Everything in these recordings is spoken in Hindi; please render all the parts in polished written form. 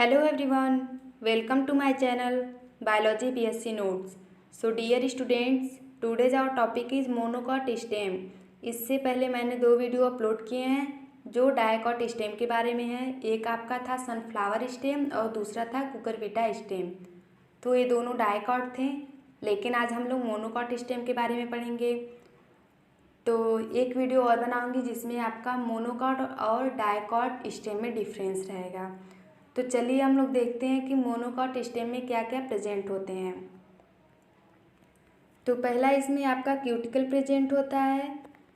Hello everyone, welcome to my channel Biology BSc Notes. So dear students, today's our topic is monocot stem. इससे पहले मैंने दो वीडियो अपलोड किए हैं जो डायकॉट स्टेम के बारे में है। एक आपका था सनफ्लावर स्टेम और दूसरा था कुकुरबिटा स्टेम। तो ये दोनों डायकॉट थे, लेकिन आज हम लोग मोनोकॉट स्टेम के बारे में पढ़ेंगे। तो एक वीडियो और बनाऊंगी जिसमें आपका मोनोकॉट और डायकॉट स्टेम में डिफरेंस रहेगा। तो चलिए हम लोग देखते हैं कि मोनोकॉट स्टेम में क्या क्या प्रेजेंट होते हैं। तो पहला इसमें आपका क्यूटिकल प्रेजेंट होता है,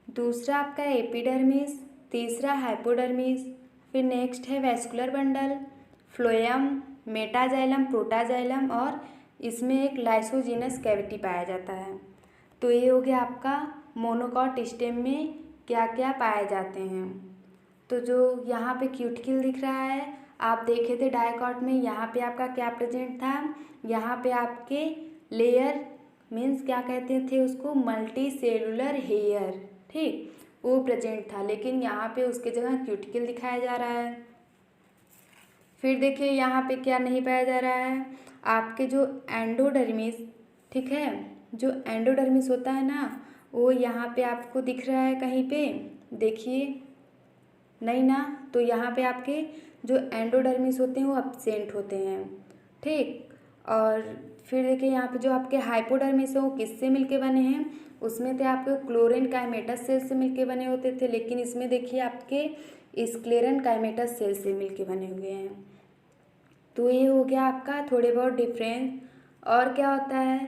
दूसरा आपका एपिडर्मिस, तीसरा हाइपोडर्मिस, फिर नेक्स्ट है वेस्कुलर बंडल, फ्लोएम, मेटाजाइलम, प्रोटाजाइलम और इसमें एक लाइसोजीनस कैविटी पाया जाता है। तो ये हो गया आपका मोनोकॉट स्टेम में क्या क्या पाए जाते हैं। तो जो यहाँ पे क्यूटिकल दिख रहा है, आप देखे थे डायकॉट में, यहाँ पे आपका क्या प्रेजेंट था, यहाँ पे आपके लेयर मीन्स क्या कहते थे उसको, मल्टी सेलुलर हेयर, ठीक, वो प्रेजेंट था, लेकिन यहाँ पे उसके जगह क्यूटिकल दिखाया जा रहा है। फिर देखिए यहाँ पे क्या नहीं पाया जा रहा है, आपके जो एंडोडर्मिस, ठीक है, जो एंडोडर्मिस होता है ना, वो यहाँ पे आपको दिख रहा है कहीं पे, देखिए नहीं ना। तो यहाँ पे आपके जो एंडोडर्मिस होते हैं वो एब्सेंट होते हैं, ठीक। और फिर देखिए यहाँ पे जो आपके हाइपोडर्मिस है वो किससे मिलके बने हैं, उसमें थे आपके क्लोरेन काइमेटस सेल से मिलके बने होते थे, लेकिन इसमें देखिए आपके स्क्लेरन काइमेटस सेल से मिलके बने हुए हैं। तो ये हो गया आपका थोड़े बहुत डिफरेंस। और क्या होता है,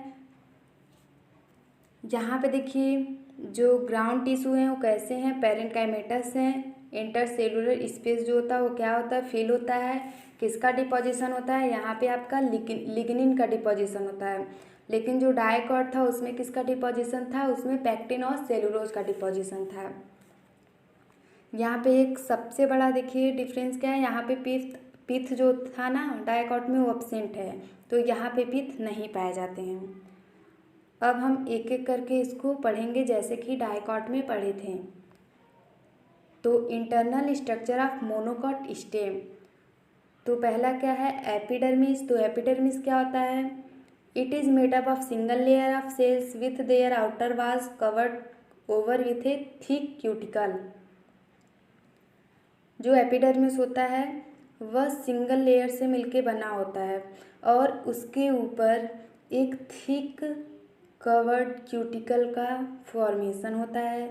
यहाँ पे देखिए जो ग्राउंड टिश्यू हैं वो कैसे हैं, पैरेन्काइमेटस हैं। इंटरसेलुलर स्पेस जो होता है वो क्या होता है, फिल होता है। किसका डिपोजिशन होता है, यहाँ पे आपका लिग्निन का डिपोजिशन होता है। लेकिन जो डायकॉट था उसमें किसका डिपोजिशन था, उसमें पैक्टिन और सेलुलोज का डिपोजिशन था। यहाँ पे एक सबसे बड़ा देखिए डिफरेंस क्या है, यहाँ पे पिथ जो था ना डायकॉट में वो एब्सेंट है, तो यहाँ पे पिथ नहीं पाए जाते हैं। अब हम एक एक करके इसको पढ़ेंगे जैसे कि डायकॉट में पढ़े थे। तो internal structure of monocot stem, तो पहला क्या है एपिडर्मिस। तो एपिडर्मिस क्या होता है, it is made up of single layer of sales with their outer walls covered over with A thick cuticle. जो एपिडर्मिस होता है वह सिंगल लेयर से मिलके बना होता है और उसके ऊपर एक थिक कवर्ड क्यूटिकल का फॉर्मेशन होता है,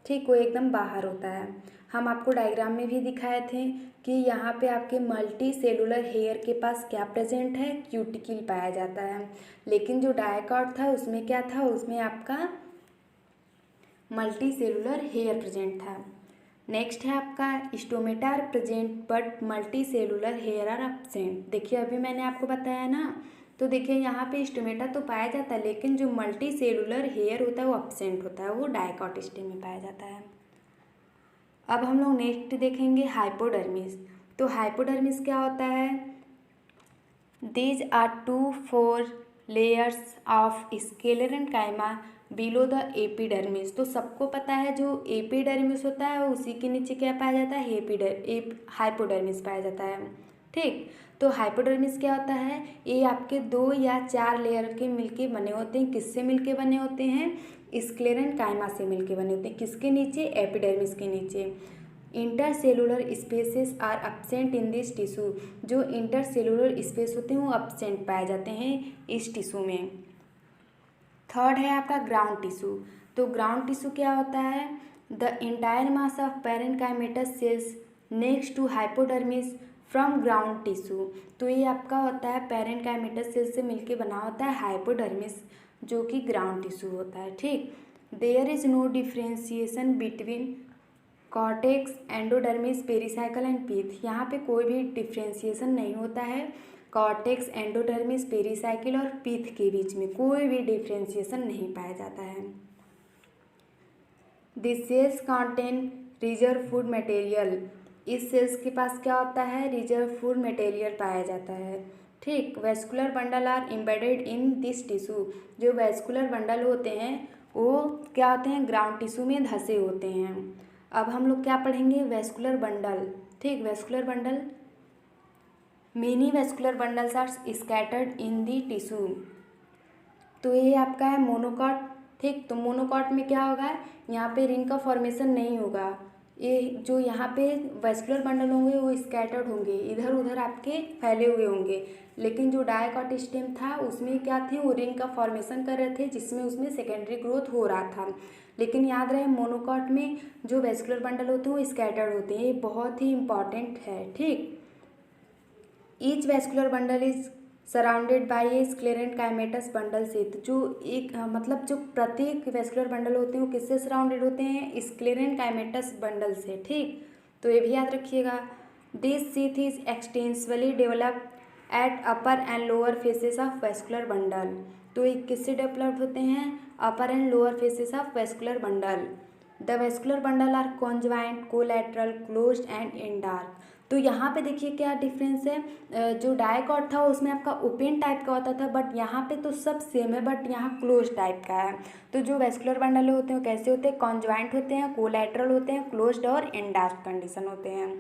ठीक, वो एकदम बाहर होता है। हम आपको डायग्राम में भी दिखाए थे कि यहाँ पे आपके मल्टी सेलुलर हेयर के पास क्या प्रेजेंट है, क्यूटिकल पाया जाता है। लेकिन जो डायकॉट था उसमें क्या था, उसमें आपका मल्टी सेलुलर हेयर प्रेजेंट था। नेक्स्ट है आपका stomata are present but multi cellular hair are absent. देखिए अभी मैंने आपको बताया ना, तो देखिए यहाँ पे स्टोमेटा तो पाया जाता है, लेकिन जो मल्टी सेलुलर हेयर होता है वो एब्सेंट होता है, वो डायकॉट स्टेम में पाया जाता है। अब हम लोग नेक्स्ट देखेंगे हाइपोडर्मिस। तो हाइपोडर्मिस क्या होता है, these are 2-4 layers of sclerenchyma below the epidermis. तो सबको पता है जो एपिडर्मिस होता है उसी के नीचे क्या पाया जाता है, हाइपोडर्मिस पाया जाता है, ठीक। तो हाइपोडर्मिस क्या होता है, ये आपके 2 या 4 लेयर के मिलके बने होते हैं। किससे मिलके बने होते हैं, स्क्लेरन काइमा से मिलके बने होते हैं। किसके नीचे, एपिडर्मिस के नीचे। Intercellular spaces are absent in this tissue. जो इंटरसेलुलर स्पेस होते हैं वो एब्सेंट पाए जाते हैं इस टिश्यू में। थर्ड है आपका ग्राउंड टिश्यू। तो ग्राउंड टिश्यू क्या होता है, the entire mass of parenchymatous cells next to hypodermis from ground tissue. तो ये आपका होता है पैरेन्काइमेटस सेल से मिलके बना होता है हाइपोडर्मिस, जो कि ग्राउंड टिश्यू होता है, ठीक। There is no differentiation between cortex, endodermis, pericycle and pith. यहाँ पे कोई भी डिफ्रेंशिएशन नहीं होता है कॉर्टेक्स, एंडोडर्मिस, पेरिसाइकिल और पीथ के बीच में कोई भी डिफ्रेंशिएशन नहीं पाया जाता है। This sales contain reserve food material. इस सेल्स के पास क्या होता है, रिजर्व फूड मटेरियल पाया जाता है, ठीक। Vascular bundle are embedded in this tissue. जो वेस्कुलर बंडल होते हैं वो क्या होते हैं, ग्राउंड टिश्यू में धसे होते हैं। अब हम लोग क्या पढ़ेंगे, वेस्कुलर बंडल, ठीक। Vascular bundle many vascular bundles are scattered in the tissue. तो ये आपका है मोनोकॉट। ठीक, तो मोनोकॉट में क्या होगा, यहाँ पे रिंग का फॉर्मेशन नहीं होगा। ये जो यहाँ पे वेस्कुलर बंडल होंगे वो स्कैटर्ड होंगे, इधर उधर आपके फैले हुए होंगे। लेकिन जो डायकॉट स्टेम था उसमें क्या थे, वो रिंग का फॉर्मेशन कर रहे थे, जिसमें उसमें सेकेंडरी ग्रोथ हो रहा था। लेकिन याद रहे मोनोकॉट में जो वेस्कुलर बंडल होते हैं वो स्कैटर्ड होते हैं। ये बहुत ही इंपॉर्टेंट है। ठीक, each vascular bundle is surrounded by a sclerenchymatous bundle से। तो जो एक मतलब जो प्रत्येक वेस्कुलर बंडल होते हैं वो किससे सराउंडेड होते हैं, स्क्लेरेंकाइमेटस बंडल से। ठीक, तो ये भी याद रखिएगा। This sheath is extensively develop at upper and lower faces of vascular bundle. तो ये किससे डेवलप होते हैं, upper and lower faces of vascular bundle. The vascular bundle are conjoint, collateral, closed and endarch. तो यहाँ पे देखिए क्या डिफरेंस है, जो डायकॉट था उसमें आपका ओपन टाइप का होता था, बट यहाँ पे तो सब सेम है, बट यहाँ क्लोज टाइप का है। तो जो वेस्कुलर बंडल होते हैं वो कैसे होते हैं, कॉन्ज्वाइंट होते हैं, कोलैटरल होते हैं, क्लोज्ड और एंडार्क कंडीशन होते हैं।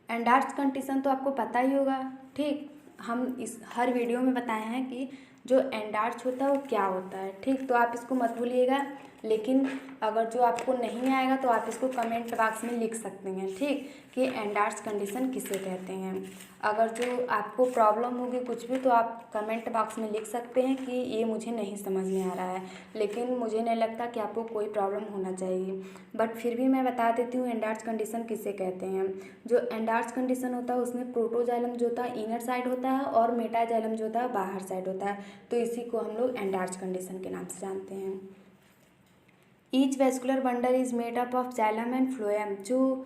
एंडार्क कंडीशन तो आपको पता ही होगा। ठीक, हम इस हर वीडियो में बताए हैं कि जो एंडार्च होता है वो क्या होता है। ठीक, तो आप इसको मत भूलिएगा। लेकिन अगर जो आपको नहीं आएगा तो आप इसको कमेंट बॉक्स में लिख सकते हैं। ठीक, कि एंडार्च कंडीशन किसे कहते हैं। अगर जो आपको प्रॉब्लम होगी कुछ भी तो आप कमेंट बॉक्स में लिख सकते हैं कि ये मुझे नहीं समझ में आ रहा है। लेकिन मुझे नहीं लगता कि आपको कोई प्रॉब्लम होना चाहिए, बट फिर भी मैं बता देती हूँ एंडार्च कंडीशन किसे कहते हैं। जो एंडार्च कंडीशन होता है उसमें प्रोटोजाइलम जो होता है इनर साइड होता है और मेटाजाइलम जो होता है बाहर साइड होता है। तो इसी को हम लोग एंडार्च कंडीशन के नाम से जानते हैं। Each vascular bundle is made up of xylem and phloem. जो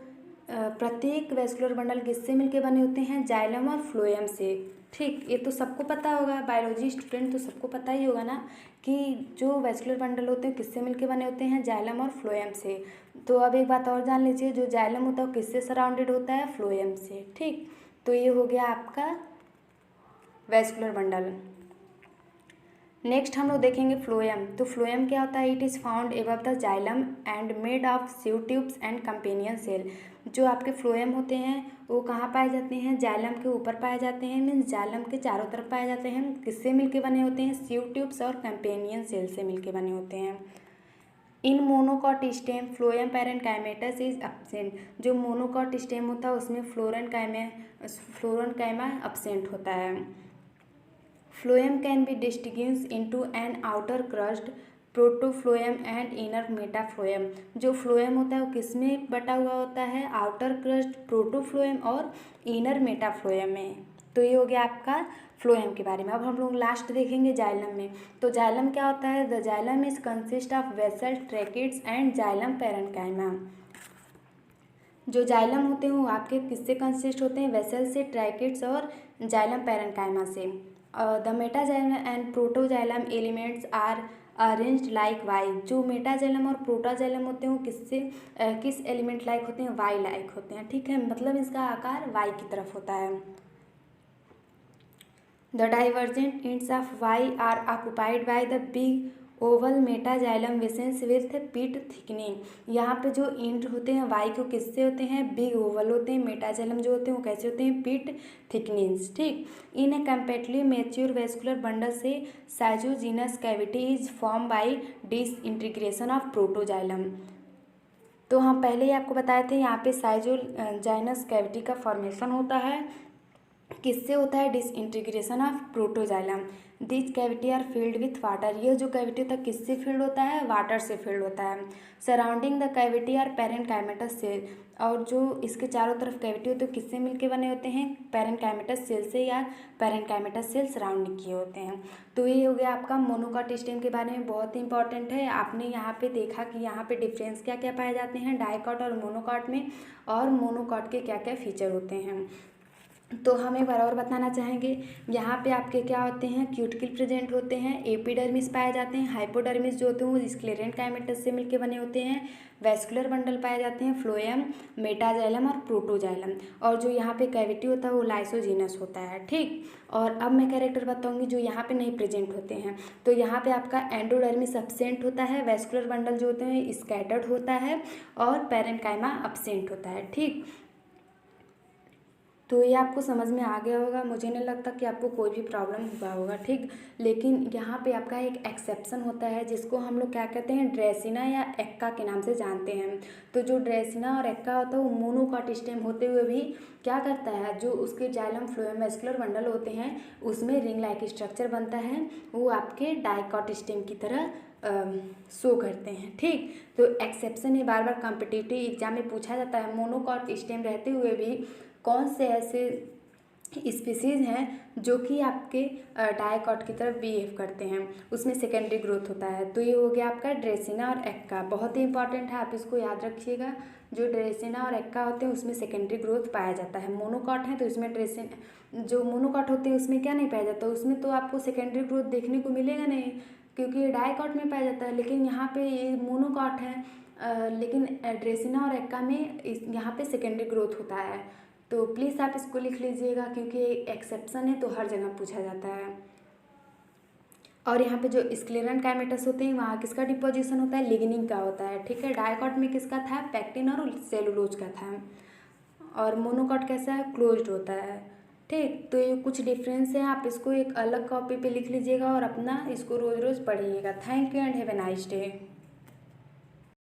प्रत्येक वेस्कुलर बंडल किससे मिलके बने होते हैं, जाइलम और फ्लोएम से। ठीक, ये तो सबको पता होगा, बायोलॉजी स्टूडेंट तो सबको पता ही होगा ना कि जो वेस्कुलर बंडल होते हैं किससे मिलके बने होते हैं, जाइलम और फ्लोएम से। तो अब एक बात और जान लीजिए, जो जाइलम होता है वो किससे सराउंडेड होता है, फ्लोएम से। ठीक, तो ये हो गया आपका वेस्कुलर बंडल। नेक्स्ट हम लोग देखेंगे फ्लोएम। तो फ्लोएम क्या होता है, it is found above the xylem and made of sieve tubes and companion cell. जो आपके फ्लोएम होते हैं वो कहाँ पाए जाते हैं, जाइलम के ऊपर पाए जाते हैं, मीन्स जाइलम के चारों तरफ पाए जाते हैं। किससे मिलके बने होते हैं, सीव ट्यूब्स और कंपेनियन सेल से मिलके बने होते हैं। In monocot stem phloem parenchymatous is absent. जो मोनोकॉट स्टेम होता है उसमें फ्लोरेनकाइमा एब्सेंट होता है। Phloem can be distinguished into an outer crust, protophloem and inner metaphloem. जो फ्लोएम होता है वो किसमें बटा हुआ होता है, आउटर क्रस्ट, प्रोटोफ्लोएम और इनर मेटाफ्लोएम में। तो ये हो गया आपका फ्लोएम के बारे में। अब हम लोग लास्ट देखेंगे जाइलम में। तो जाइलम क्या होता है, the xylem is consist of vessel, tracheids and xylem parenchyma. जो जाइलम होते हैं वो आपके किससे कंसिस्ट होते हैं, वेसल से, ट्रैकिड्स और जाइलम पैरेन्काइमा से। The metaxylem and protoxylem elements are arranged like Y. जो मेटाजाइलम और प्रोटोजाइलम होते हैं वो किससे किस एलिमेंट लाइक होते हैं, वाई लाइक होते हैं। ठीक है, मतलब इसका आकार वाई की तरफ होता है। The divergent ends of Y are occupied by the big oval metaxylem vessels with pit thickening. यहाँ पे जो एंड होते हैं वाई को किससे होते हैं, बिग ओवल होते हैं। मेटाजाइलम जो होते हैं वो कैसे होते हैं, पीट थिकनिंग्स। ठीक, in a completely mature vascular bundle से schizogenous cavity is form by disintegration of protoxylem. तो हम पहले ही आपको बताए थे यहाँ पे साइजोजाइनस कैविटी का फॉर्मेशन होता है, किससे होता है, disintegration of protoxylem. This cavity are filled with water. यह जो कैविटी होता है किससे फिल्ड होता है, वाटर से फिल्ड होता है। Surrounding the cavity are parenchymatous cell. और जो इसके चारों तरफ कैविटी होती है किससे मिलके बने होते हैं, पैरेन्काइमेटस सेल से या पैरेन्काइमेटस सेल सराउंडिंग किए होते हैं। तो ये हो गया आपका मोनोकॉट स्टेम के बारे में, बहुत ही इंपॉर्टेंट है। आपने यहाँ पे देखा कि यहाँ पे डिफरेंस क्या क्या पाए जाते हैं डाइकॉट और मोनोकॉट में, और मोनोकॉट के क्या क्या फीचर होते हैं। तो हम एक बार और बताना चाहेंगे, यहाँ पे आपके क्या होते हैं, क्यूटिकल प्रेजेंट होते हैं, एपिडर्मिस पाए जाते हैं, हाइपोडर्मिस जो होते हैं वो स्क्लेरेंकाइमेटस से मिलके बने होते हैं, वेस्कुलर बंडल पाए जाते हैं, फ्लोएम, मेटाजाइलम और प्रोटोजाइलम, और जो यहाँ पे कैविटी होता है वो लाइसोजीनस होता है। ठीक, और अब मैं कैरेक्टर बताऊंगी जो यहाँ पे नहीं प्रेजेंट होते हैं। तो यहाँ पे आपका एंडोडर्मिस एब्सेंट होता है, वेस्कुलर बंडल जो होते हैं स्कैटर्ड होता है, और पैरेन्काइमा एब्सेंट होता है। ठीक, तो ये आपको समझ में आ गया होगा। मुझे नहीं लगता कि आपको कोई भी प्रॉब्लम हुआ होगा, ठीक। लेकिन यहाँ पे आपका एक एक्सेप्शन होता है जिसको हम लोग क्या कहते हैं, ड्रेसिना या एक्का के नाम से जानते हैं। तो जो ड्रेसिना और एक्का होता है वो मोनोकॉट स्टेम होते हुए भी क्या करता है, जो उसके जाइलम फ्लोएम वेस्कुलर बंडल होते हैं उसमें रिंग लाइक स्ट्रक्चर बनता है, वो आपके डाइकॉट स्टेम की तरह शो करते हैं, ठीक। तो एक्सेप्शन ये बार बार कॉम्पिटिटिव एग्जाम में पूछा जाता है, मोनोकॉट स्टेम रहते हुए भी कौन से ऐसे स्पीसीज़ हैं जो कि आपके डाइकॉट की तरफ बिहेव करते हैं, उसमें सेकेंडरी ग्रोथ होता है। तो ये हो गया आपका ड्रेसिना और एक्का, बहुत ही इंपॉर्टेंट है, आप इसको याद रखिएगा। जो ड्रेसिना और एक्का होते हैं उसमें सेकेंडरी ग्रोथ पाया जाता है। मोनोकॉट है तो इसमें जो मोनोकॉट होते हैं उसमें क्या नहीं पाया जाता, उसमें तो आपको सेकेंडरी ग्रोथ देखने को मिलेगा नहीं, क्योंकि ये डाइकॉट में पाया जाता है। लेकिन यहाँ पे ये मोनोकॉट है, लेकिन ड्रेसिना और एक्का में यहाँ पे सेकेंडरी ग्रोथ होता है। तो प्लीज़ आप इसको लिख लीजिएगा, क्योंकि एक्सेप्शन है तो हर जगह पूछा जाता है। और यहाँ पे जो स्क्लेरन काइमेटस होते हैं वहाँ किसका डिपोजिशन होता है, लिग्निन का होता है, ठीक है। डाइकॉट में किसका था, पैक्टिन और सेलुलोज का था। और मोनोकॉट कैसा है, क्लोज्ड होता है, ठीक। तो ये कुछ डिफरेंस है, आप इसको एक अलग कॉपी पे लिख लीजिएगा और अपना इसको रोज़ रोज़ पढ़िएगा। Thank you and have a nice day.